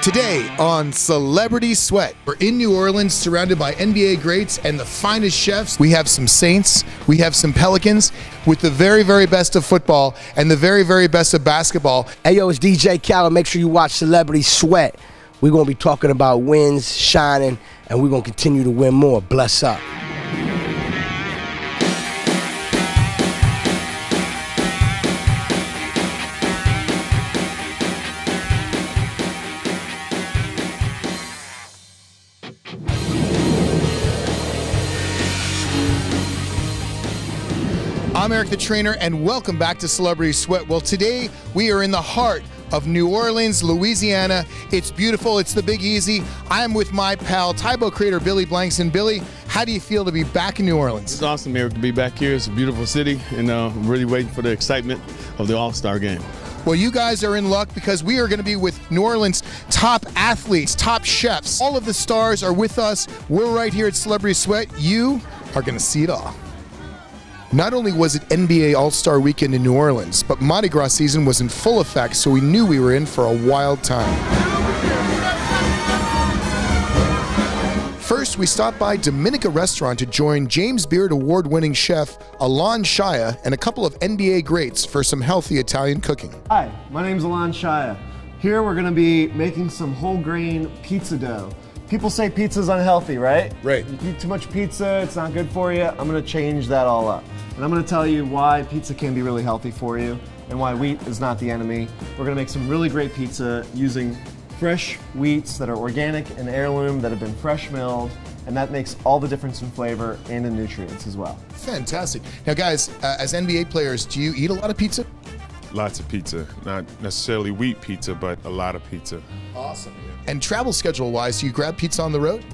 Today on Celebrity Sweat, we're in New Orleans surrounded by NBA greats and the finest chefs. We have some Saints, we have some Pelicans with the very, very best of football and the very, very best of basketball. Hey yo, it's DJ Khaled. Make sure you watch Celebrity Sweat. We're going to be talking about wins, shining, and we're going to continue to win more. Bless up. I'm Eric the Trainer, and welcome back to Celebrity Sweat. Well, today we are in the heart of New Orleans, Louisiana. It's beautiful. It's the Big Easy. I'm with my pal, Tybo creator Billy Blankson. Billy, how do you feel to be back in New Orleans? It's awesome, Eric, to be back here. It's a beautiful city, and I'm really waiting for the excitement of the All-Star game. Well, you guys are in luck because we are going to be with New Orleans' top athletes, top chefs. All of the stars are with us. We're right here at Celebrity Sweat. You are going to see it all. Not only was it NBA All-Star Weekend in New Orleans, but Mardi Gras season was in full effect, so we knew we were in for a wild time. First, we stopped by Dominica Restaurant to join James Beard award-winning chef Alon Shaya and a couple of NBA greats for some healthy Italian cooking. Hi, my name's Alon Shaya. Here we're going to be making some whole grain pizza dough. People say pizza's unhealthy, right? Right. You eat too much pizza, it's not good for you. I'm going to change that all up. And I'm going to tell you why pizza can be really healthy for you and why wheat is not the enemy. We're going to make some really great pizza using fresh wheats that are organic and heirloom, that have been fresh milled, and that makes all the difference in flavor and in nutrients as well. Fantastic. Now guys, as NBA players, do you eat a lot of pizza? Lots of pizza. Not necessarily wheat pizza, but a lot of pizza. Awesome. And travel schedule-wise, do you grab pizza on the road?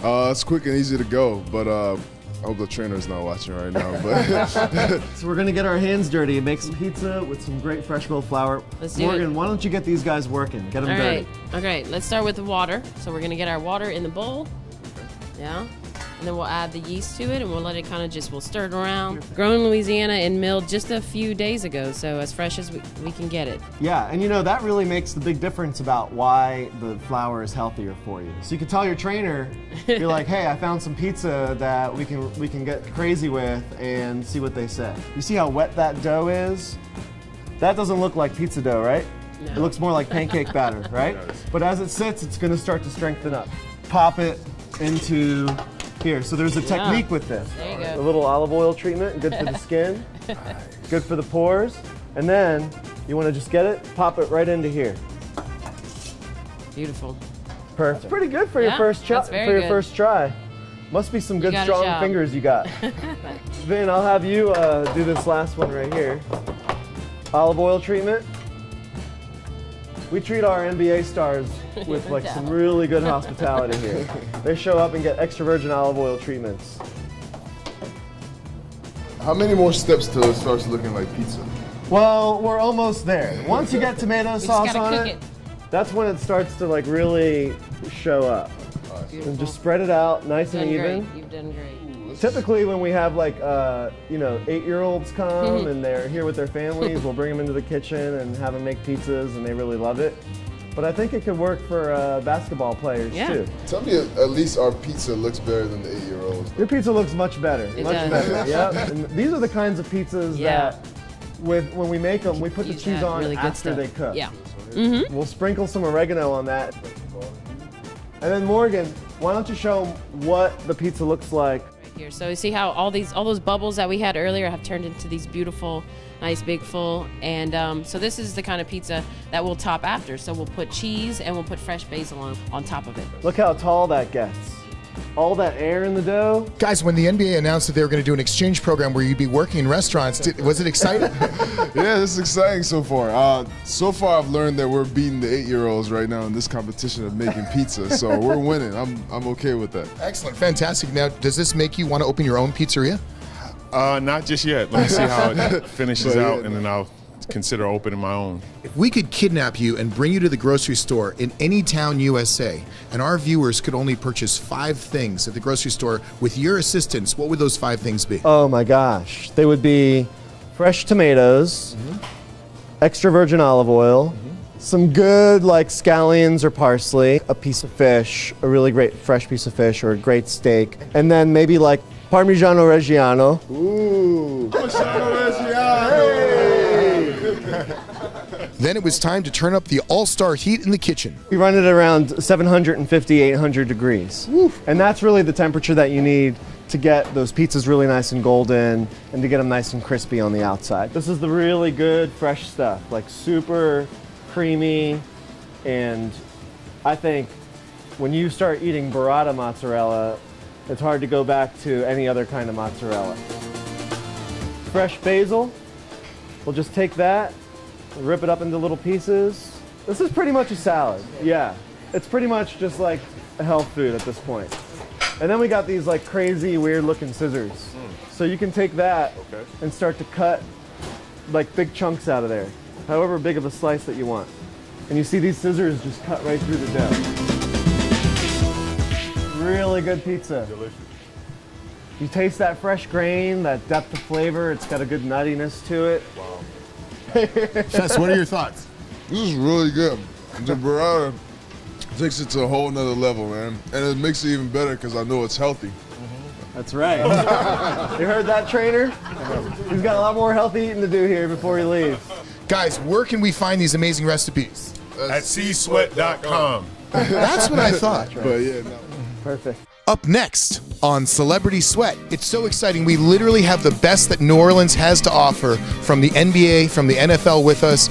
It's quick and easy to go, but I hope the trainer's not watching right now. But So we're gonna get our hands dirty and make some pizza with some great fresh milled flour. Let's do Morgan, it. why don't you get these guys working? Get them dirty. Okay, let's start with the water. So we're gonna get our water in the bowl. Yeah. And then we'll add the yeast to it and we'll let it kind of we'll stir it around. Grown in Louisiana and milled just a few days ago, so as fresh as we can get it. Yeah, and you know, that really makes the big difference about why the flour is healthier for you. So you can tell your trainer, you're like, hey, I found some pizza that we can get crazy with and see what they say. You see how wet that dough is? That doesn't look like pizza dough, right? No. It looks more like pancake batter, right? But as it sits, it's gonna start to strengthen up. Pop it into here. So there's a technique with this. There you go. A little olive oil treatment, good for the skin, good for the pores. And then you want to just get it, pop it right into here. Beautiful. Perfect. It's pretty good for your first try. Must be some good strong fingers you got. Vin, I'll have you do this last one right here. Olive oil treatment. We treat our NBA stars with like some really good hospitality here. They show up and get extra virgin olive oil treatments. how many more steps till it starts looking like pizza? Well, we're almost there. Once you get tomato sauce on it, that's when it starts to like really show up. And just spread it out nice and even. You've done great. Typically when we have like, you know, 8-year-olds come and they're here with their families, we'll bring them into the kitchen and have them make pizzas and they really love it. But I think it could work for basketball players too. Tell me at least our pizza looks better than the 8-year-olds. Your pizza looks much better. It much does. better, yeah. And these are the kinds of pizzas that when we make them, we put the cheese on really after they cook. Yeah. We'll sprinkle some oregano on that. And then Morgan, why don't you show them what the pizza looks like? Here. So you see how all those bubbles that we had earlier have turned into these beautiful, nice big full, and so this is the kind of pizza that we'll top after. So we'll put cheese and we'll put fresh basil on top of it. Look how tall that gets. All that air in the dough. Guys, when the NBA announced that they were going to do an exchange program where you'd be working in restaurants, was it exciting? Yeah, this is exciting so far. So far, I've learned that we're beating the 8-year-olds right now in this competition of making pizza, so we're winning. I'm okay with that. Excellent, fantastic. Now, does this make you want to open your own pizzeria? Not just yet. Let's see how it finishes out, and then I'll consider opening my own. If we could kidnap you and bring you to the grocery store in any town USA, and our viewers could only purchase 5 things at the grocery store with your assistance, what would those 5 things be? Oh my gosh. They would be fresh tomatoes, extra virgin olive oil, some good like scallions or parsley, a piece of fish, a really great fresh piece of fish or a great steak, and then maybe like Parmigiano Reggiano. Ooh, Parmigiano Reggiano. Hey. Then it was time to turn up the all-star heat in the kitchen. We run it around 750, 800 degrees. Woof. And that's really the temperature that you need to get those pizzas really nice and golden and to get them nice and crispy on the outside. This is the really good fresh stuff, like super creamy, and I think when you start eating burrata mozzarella, it's hard to go back to any other kind of mozzarella. Fresh basil, we'll just take that, rip it up into little pieces. This is pretty much a salad, yeah. It's pretty much just like a health food at this point. And then we got these like crazy, weird looking scissors. So you can take that and start to cut like big chunks out of there, however big of a slice that you want. And you see these scissors just cut right through the dough. Really good pizza. Delicious. You taste that fresh grain, that depth of flavor. It's got a good nuttiness to it. Wow. Chess, what are your thoughts? This is really good. The burrata takes it to a whole nother level, man. And it makes it even better because I know it's healthy. That's right. You heard that, trainer? He's got a lot more healthy eating to do here before he leaves. Guys, where can we find these amazing recipes? At Csweat.com. That's what I thought. But yeah, no. Perfect. Up next on Celebrity Sweat. It's so exciting. We literally have the best that New Orleans has to offer from the NBA, from the NFL with us.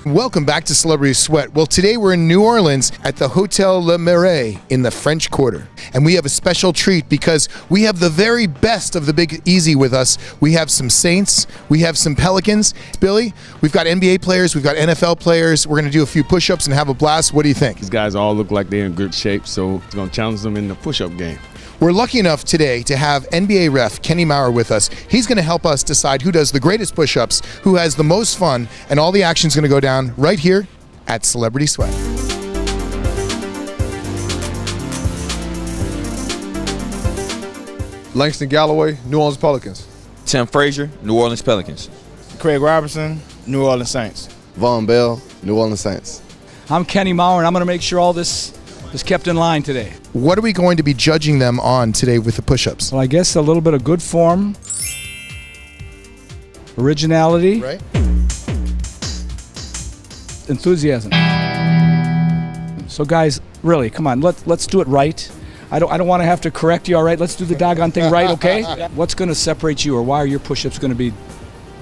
Welcome back to Celebrity Sweat. Well, today we're in New Orleans at the Hotel Le Marais in the French Quarter. And we have a special treat because we have the very best of the Big Easy with us. We have some Saints, we have some Pelicans. Billy, we've got NBA players, we've got NFL players. We're going to do a few push-ups and have a blast. What do you think? These guys all look like they're in good shape, so it's going to challenge them in the push-up game. We're lucky enough today to have NBA ref Kenny Maurer with us. He's going to help us decide who does the greatest push-ups, who has the most fun, and all the action's going to go down right here at Celebrity Sweat. Langston Galloway, New Orleans Pelicans. Tim Frazier, New Orleans Pelicans. Craig Robertson, New Orleans Saints. Von Bell, New Orleans Saints. I'm Kenny Maurer, and I'm going to make sure all this is kept in line today. What are we going to be judging them on today with the push-ups? Well, I guess a little bit of good form, originality, right? Enthusiasm. So guys, really, come on, let's do it right. I don't want to have to correct you, all right? Let's do the doggone thing right, okay? What's going to separate you, or why are your push-ups going to be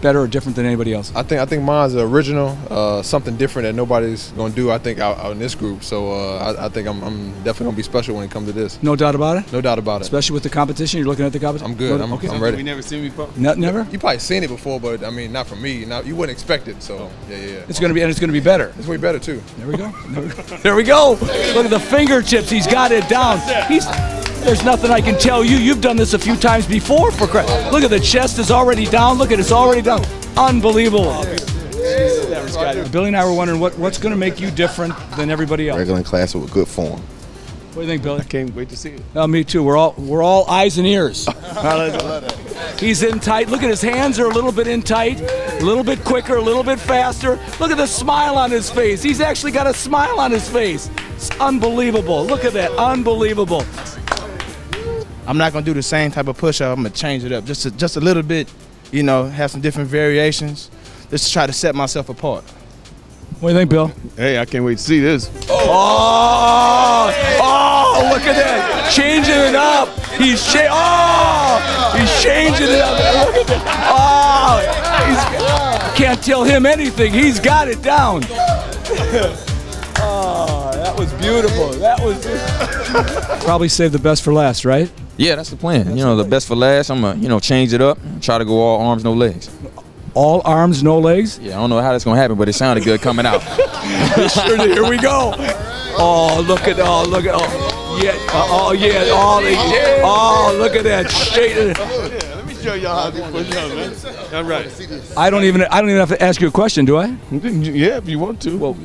better or different than anybody else? I think mine's original, something different that nobody's going to do, I think, out in this group. So I think I'm definitely going to be special when it comes to this. No doubt about it? No doubt about it. Especially with the competition? You're looking at the competition? I'm good. I'm ready. You never seen me before? Never? You probably seen it before, but I mean, not from me. You wouldn't expect it, so yeah. It's going to be better. It's going to be better, too. There we go. There we go. Look at the fingertips. He's got it down. There's nothing I can tell you. You've done this a few times before. Look at the chest is already down. Look at it's already down. Unbelievable. Billy and I were wondering what's going to make you different than everybody else. Regular class with good form. What do you think, Billy? I can't wait to see it. Oh, me too. We're all eyes and ears. He's in tight. Look at his hands are a little bit in tight, a little bit quicker, a little bit faster. Look at the smile on his face. He's actually got a smile on his face. It's unbelievable. Look at that. Unbelievable. I'm not going to do the same type of push-up. I'm going to change it up just a little bit, have some different variations. Just to try to set myself apart. What do you think, Bill? Hey, I can't wait to see this. Oh, look at that. Changing it up. He's changing it up. Look at that. Can't tell him anything. He's got it down. That was beautiful. That was probably save the best for last, right? Yeah, that's the plan. The best for last. I'm gonna, change it up. Try to go all arms, no legs. All arms, no legs? Yeah, I don't know how that's gonna happen, but it sounded good coming out. Here we go. Look at that shade. Let me show y'all how to push up, man. All right. I don't even have to ask you a question, do I? Yeah, if you want to. Well,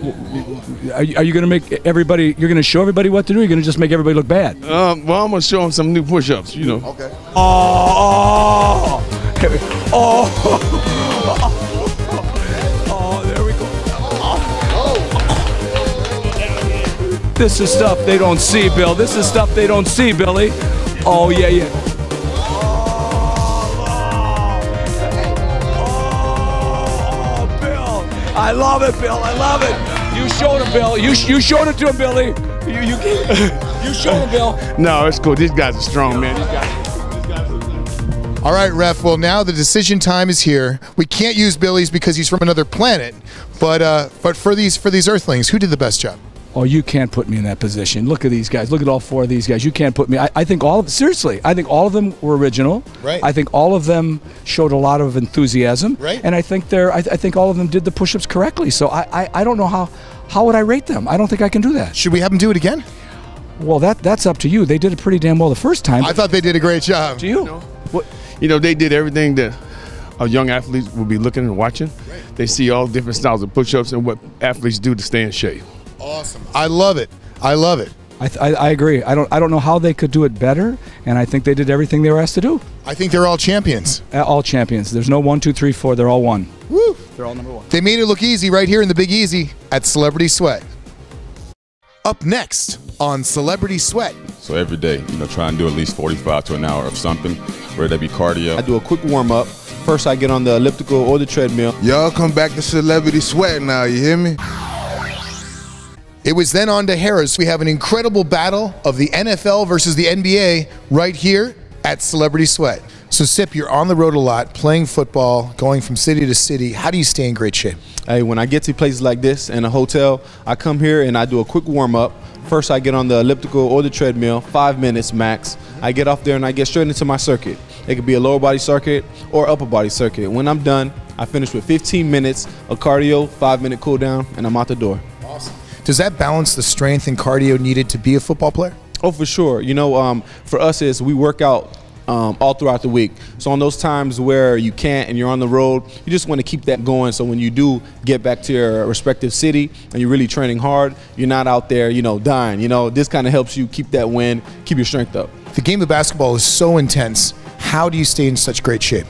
are you going to make everybody? You're going to show everybody what to do? Or you're going to just make everybody look bad? Well, I'm going to show them some new push-ups. Okay. There we go. This is stuff they don't see, Bill. This is stuff they don't see, Billy. Oh, yeah, yeah. Oh, Bill. I love it, Bill. I love it. You showed him, Bill. You showed it to him, Billy. You showed him, Bill. No, it's cool. These guys are strong, man. All right, ref. Well, now the decision time is here. We can't use Billy's because he's from another planet, but for these Earthlings, who did the best job? Oh, you can't put me in that position. Look at these guys. Look at all four of these guys. You can't put me. I think all of seriously. I think all of them were original. Right. I think all of them showed a lot of enthusiasm. Right. And I think I think all of them did the push-ups correctly. So I don't know how would I rate them. I don't think I can do that. Should we have them do it again? Well, that's up to you. They did it pretty damn well the first time. I thought they did a great job. Do you? You know, they did everything that a young athlete will be looking and watching. Right. They see all different styles of push-ups and what athletes do to stay in shape. Awesome. I love it. I love it. I agree. I don't know how they could do it better, and I think they did everything they were asked to do. I think they're all champions. All champions. There's no 1, 2, 3, 4. They're all one. Woo. They're all number one. They made it look easy right here in the Big Easy at Celebrity Sweat. Up next on Celebrity Sweat. So every day, try and do at least 45 to an hour of something, whether that be cardio. I do a quick warm-up. First, I get on the elliptical or the treadmill. Y'all come back to Celebrity Sweat now, you hear me? It was then on to Harris. We have an incredible battle of the NFL versus the NBA right here at Celebrity Sweat. So, Sip, you're on the road a lot, playing football, going from city to city. How do you stay in great shape? Hey, when I get to places like this in a hotel, I come here and I do a quick warm-up. First, I get on the elliptical or the treadmill, 5 minutes max. I get off there and I get straight into my circuit. It could be a lower body circuit or upper body circuit. When I'm done, I finish with 15 minutes of cardio, 5-minute cool down, and I'm out the door. Awesome. Does that balance the strength and cardio needed to be a football player? Oh, for sure. For us is we work out all throughout the week. So on those times where you can't and you're on the road, you just want to keep that going. So when you do get back to your respective city and you're really training hard, you're not out there, dying. This kind of helps you keep that win, keep your strength up. The game of basketball is so intense. How do you stay in such great shape?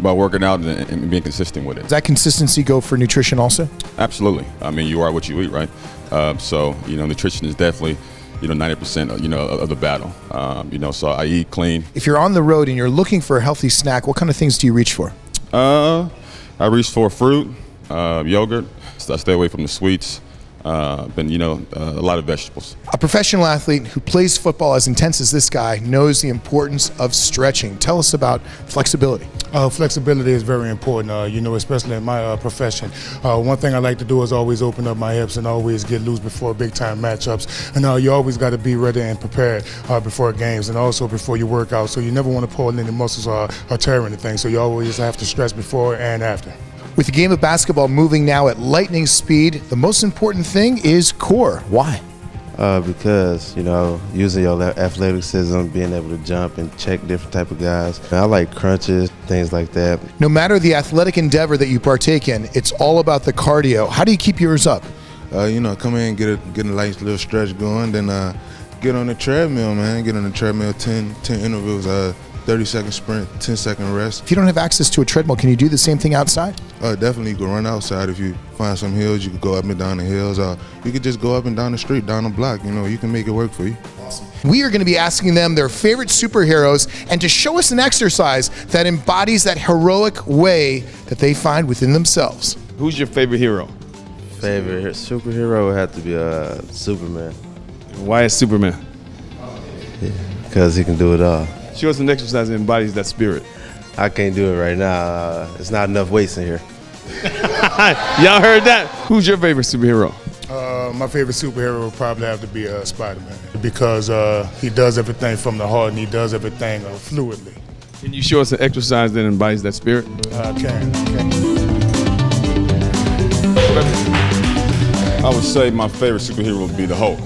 By working out and being consistent with it. Does that consistency go for nutrition also? Absolutely. I mean, you are what you eat, right? So nutrition is definitely 90% of the battle. So I eat clean. If you're on the road and you're looking for a healthy snack, what kind of things do you reach for? I reach for fruit, yogurt. So I stay away from the sweets. A lot of vegetables. A professional athlete who plays football as intense as this guy knows the importance of stretching. Tell us about flexibility. Flexibility is very important, especially in my profession. One thing I like to do is always open up my hips and always get loose before big-time matchups. And you always got to be ready and prepared before games and also before you work out. So you never want to pull any muscles or tear anything. So you always have to stretch before and after. With the game of basketball moving now at lightning speed, the most important thing is core. Why? Because, using your athleticism, being able to jump and check different type of guys. I like crunches, things like that. No matter the athletic endeavor that you partake in, it's all about the cardio. How do you keep yours up? Come in, get a nice little stretch going, then get on the treadmill, man. Get on the treadmill, 10 intervals, 30-second sprint, 10-second rest. If you don't have access to a treadmill, can you do the same thing outside? Definitely, you can run outside. If you find some hills, you can go up and down the hills. You could just go up and down the street, down the block. You can make it work for you. Awesome. We are going to be asking them their favorite superheroes and to show us an exercise that embodies that heroic way that they find within themselves. Who's your favorite hero? Favorite superhero would have to be Superman. Why is Superman? Because he can do it all. Show us an exercise that embodies that spirit. I can't do it right now. It's not enough weights in here. Y'all heard that? Who's your favorite superhero? My favorite superhero would probably have to be Spider-Man because he does everything from the heart and he does everything fluidly. Can you show us an exercise that embodies that spirit? I can. I would say my favorite superhero would be the Hulk.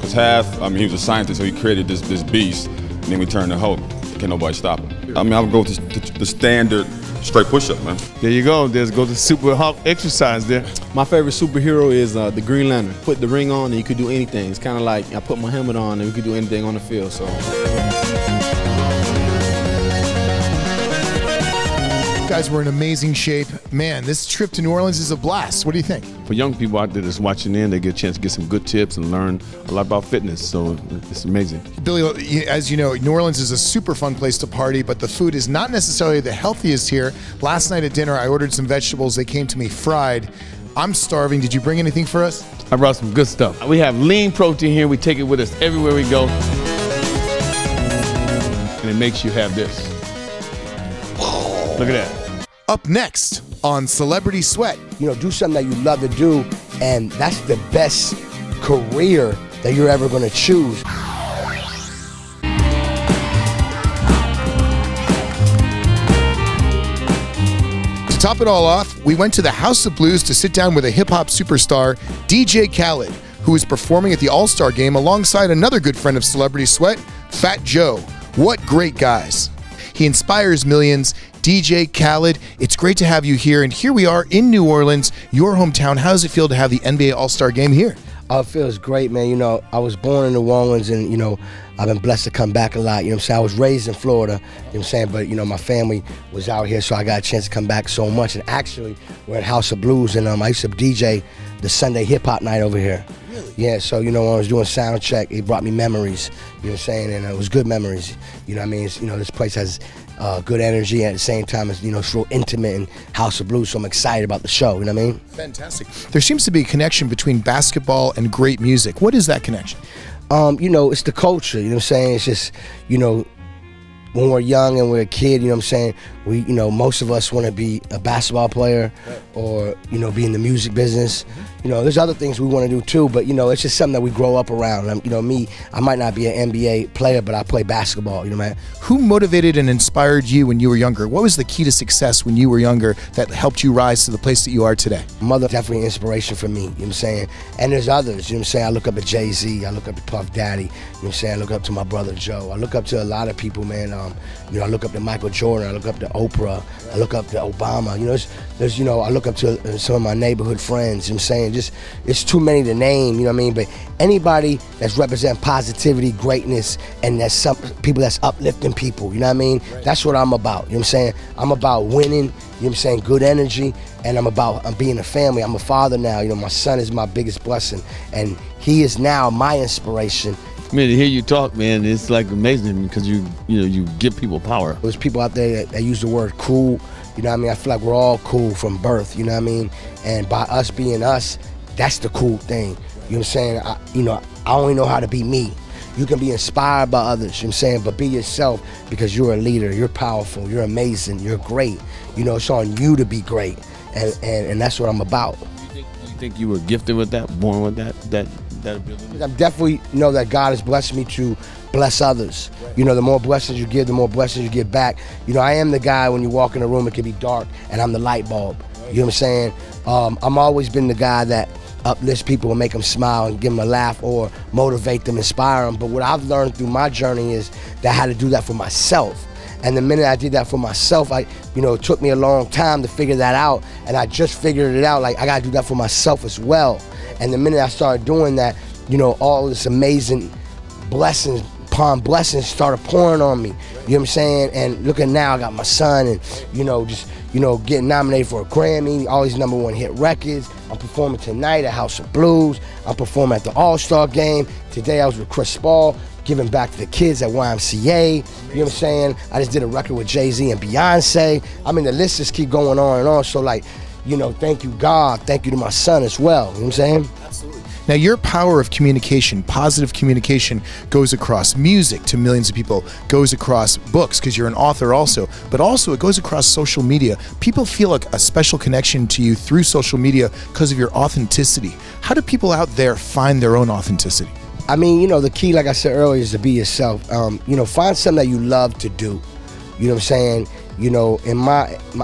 Because he was a scientist, so he created this beast. And then we turn to Hulk. Can't nobody stop him. I would go to the standard straight push-up, man. There you go. There's go to Super Hulk exercise there. My favorite superhero is the Green Lantern. Put the ring on and you could do anything. It's kind of like I put my helmet on and we could do anything on the field. So. You guys were in amazing shape. Man, this trip to New Orleans is a blast. What do you think? For young people out there that's watching in, they get a chance to get some good tips and learn a lot about fitness. So it's amazing. Billy, as you know, New Orleans is a super fun place to party, but the food is not necessarily the healthiest here. Last night at dinner, I ordered some vegetables. They came to me fried. I'm starving. Did you bring anything for us? I brought some good stuff. We have lean protein here. We take it with us everywhere we go. And it makes you have this. Look at that. Up next on Celebrity Sweat. You know, do something that you love to do, and that's the best career that you're ever going to choose. To top it all off, we went to the House of Blues to sit down with a hip-hop superstar, DJ Khaled, who is performing at the All-Star Game alongside another good friend of Celebrity Sweat, Fat Joe. What great guys. He inspires millions. DJ Khaled, it's great to have you here. And here we are in New Orleans, your hometown. How does it feel to have the NBA All-Star Game here? Oh, it feels great, man. You know, I was born in New Orleans, and, you know, I've been blessed to come back a lot. You know what I'm saying? I was raised in Florida, you know what I'm saying? But, you know, my family was out here, so I got a chance to come back so much. And actually, we're at House of Blues, and I used to DJ the Sunday hip-hop night over here. Really? Yeah, so, you know, when I was doing sound check, it brought me memories, you know what I'm saying? And it was good memories. You know what I mean? It's, you know, this place has good energy, and at the same time, it's, you know, it's real intimate in House of Blues, so I'm excited about the show, you know what I mean? Fantastic. There seems to be a connection between basketball and great music. What is that connection? You know, it's the culture, you know what I'm saying? It's just, you know, when we're young and we're a kid, you know what I'm saying, we, you know, most of us want to be a basketball player or, you know, be in the music business. You know, there's other things we want to do too, but, you know, it's just something that we grow up around. You know, me, I might not be an NBA player, but I play basketball, you know, man. Who motivated and inspired you when you were younger? What was the key to success when you were younger that helped you rise to the place that you are today? Mother, definitely an inspiration for me, you know what I'm saying? And there's others, you know what I'm saying? I look up at Jay-Z, I look up to Puff Daddy, you know what I'm saying? I look up to my brother Joe. I look up to a lot of people, man. You know, I look up to Michael Jordan, I look up to Oprah, I look up to Obama. You know, there's, you know, I look up to some of my neighborhood friends, you know what I'm saying? Just, it's too many to name, you know what I mean? But anybody that's represent positivity, greatness, and that's some people that's uplifting people, you know what I mean? That's what I'm about, you know what I'm saying? I'm about winning, you know what I'm saying, good energy, and I'm being a family. I'm a father now, you know, my son is my biggest blessing, and he is now my inspiration. Man, to hear you talk, man, it's like amazing because you give people power. There's people out there that use the word cool, you know what I mean? I feel like we're all cool from birth, you know what I mean? And by us being us, that's the cool thing, you know what I'm saying? I only know how to be me. You can be inspired by others, you know what I'm saying? But be yourself because you're a leader, you're powerful, you're amazing, you're great. You know, it's on you to be great, and that's what I'm about. Do you think you were gifted with that, born with that ability? I definitely know that God has blessed me to bless others. You know, the more blessings you give, the more blessings you give back. You know, I am the guy when you walk in a room, it can be dark, and I'm the light bulb. You know what I'm saying? I'm always been the guy that uplifts people and make them smile and give them a laugh or motivate them, inspire them. But what I've learned through my journey is that I had to do that for myself. And the minute I did that for myself, you know, it took me a long time to figure that out. And I just figured it out, like, I gotta do that for myself as well. And the minute I started doing that, you know, all this amazing blessings, upon blessings started pouring on me. You know what I'm saying? And look at now, I got my son and, you know, just, you know, getting nominated for a Grammy, all these #1 hit records. I'm performing tonight at House of Blues. I'm performing at the All-Star Game. Today I was with Chris Paul, giving back to the kids at YMCA. You know what I'm saying? I just did a record with Jay-Z and Beyonce. I mean, the list just keep going on and on. So, like, you know, thank you, God. Thank you to my son as well. You know what I'm saying? Absolutely. Now, your power of communication, positive communication, goes across music to millions of people, goes across books, because you're an author also, but also it goes across social media. People feel like a special connection to you through social media because of your authenticity. How do people out there find their own authenticity? I mean, you know, the key, like I said earlier, is to be yourself. You know, find something that you love to do. You know what I'm saying? You know,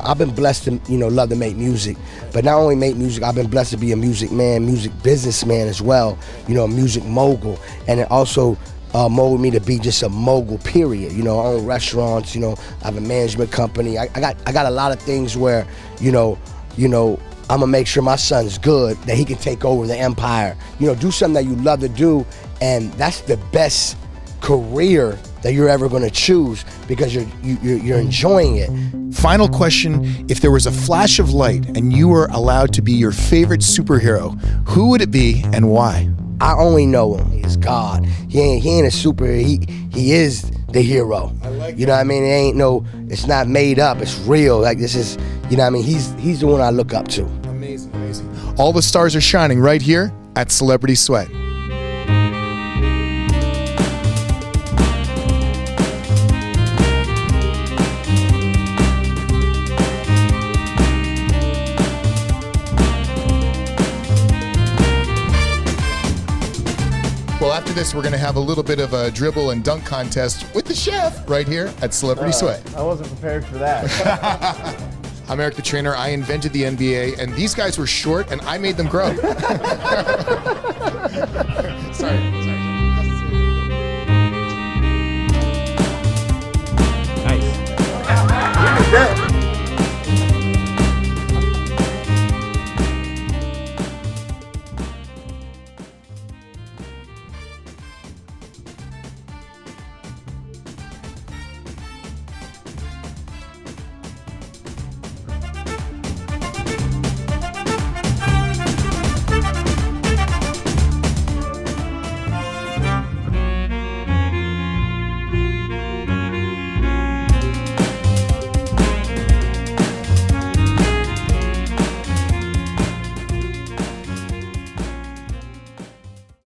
I've been blessed to, you know, love to make music. But not only make music, I've been blessed to be a music man, music businessman as well. You know, a music mogul. And it also molded me to be just a mogul, period. You know, I own restaurants, you know, I have a management company. I got a lot of things where, you know, I'm gonna make sure my son's good, that he can take over the empire. You know, do something that you love to do, and that's the best career that you're ever going to choose because you're enjoying it. Final question, if there was a flash of light and you were allowed to be your favorite superhero, who would it be and why? I only know him. He's God. He ain't a superhero. He is the hero. I like you know what I mean? It ain't no, it's not made up. It's real. Like this is, you know what I mean? He's the one I look up to. Amazing, amazing. All the stars are shining right here at Celebrity Sweat. Well, after this, we're going to have a little bit of a dribble and dunk contest with the chef right here at Celebrity Sweat. I wasn't prepared for that. I'm Eric the trainer. I invented the NBA, and these guys were short, and I made them grow.